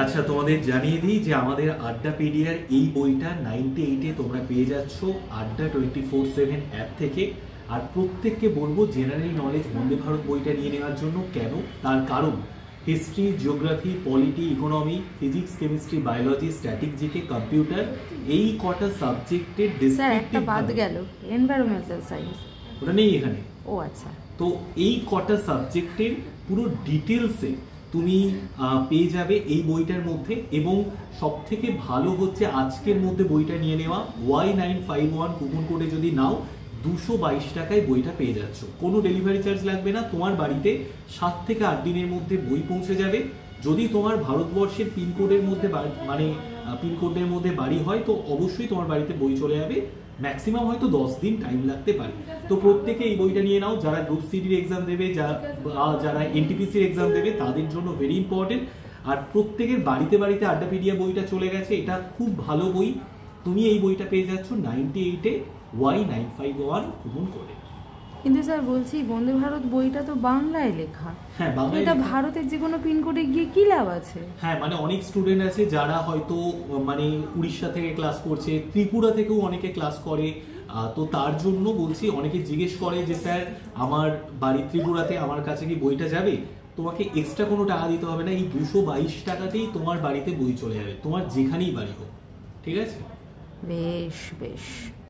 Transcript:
আচ্ছা, তোমাদের জানিয়ে দিই যে আমাদের আড্ডাপিডিয়ার এই বইটা 98-এ তোমরা পেয়ে যাচ্ছ আড্ডা 24/7 অ্যাপ থেকে। আর প্রত্যেককে বলবো জেনারেল নলেজ বন্দে ভারত বইটা নিয়ে নেওয়ার জন্য। কেন? তার কারণ history, geography, polity, economy, physics, chemistry, biology, static, GK, computer, এই কটা সাবজেক্টের একটা বাদ গেল, এনভায়রনমেন্টাল সায়েন্স, ওটা নেই এখানে। ও আচ্ছা। তো এই কটা সাবজেক্টের পুরো ডিটেলসে তুমি পেয়ে যাবে এই বইটার মধ্যে। এবং সব থেকে ভালো হচ্ছে আজকের মধ্যে বইটা নিয়ে নেওয়া। Y951 কুপন কোডে যদি নাও 222 টাকায় বইটা পেয়ে যাচ্ছ। কোনো ডেলিভারি চার্জ লাগবে না। তোমার বাড়িতে 7 থেকে 8 দিনের মধ্যে বই পৌঁছে যাবে। যদি তোমার ভারতবর্ষের পিনকোডের মধ্যে মানে পিনকোডের মধ্যে বাড়ি হয় তো অবশ্যই তোমার বাড়িতে বই চলে যাবে। ম্যাক্সিমাম হয়তো 10 দিন টাইম লাগতে পারে। তো প্রত্যেকে এই বইটা নিয়ে নাও। যারা গ্রুপ সিডির এক্সাম দেবে, যারা এনটিপিসির এক্সাম দেবে তাদের জন্য ভেরি ইম্পর্টেন্ট। আর প্রত্যেকের বাড়িতে বাড়িতে আড্ডাপিডিয়া বইটা চলে গেছে। এটা খুব ভালো বই। তুমি এই বইটা পেয়ে যাচ্ছ 98-এ Y951 কুপন কোডে। কিন্তু স্যার বলছি, বন্দে ভারত বইটা তো বাংলায় লেখা। হ্যাঁ, বাংলায়। এটা ভারতের যে কোনো পিনকোডে গিয়ে কি লাভ আছে? হ্যাঁ, মানে অনেক স্টুডেন্ট আছে যারা হয়তো মানে উড়িষ্যা থেকে ক্লাস করছে, ত্রিপুরা থেকেও অনেকে ক্লাস করে। তো তার জন্য বলছি, অনেকে জিজ্ঞেস করে যে স্যার আমার বাড়ি ত্রিপুরাতে, আমার কাছে কি বইটা যাবে? তোমাকে এক্সট্রা কোনো টাকা দিতে হবে না। এই 222 টাকাতেই তোমার বাড়িতে বই চলে যাবে, তোমার যেখানেই বাড়ি হোক। ঠিক আছে? বেশ বেশ।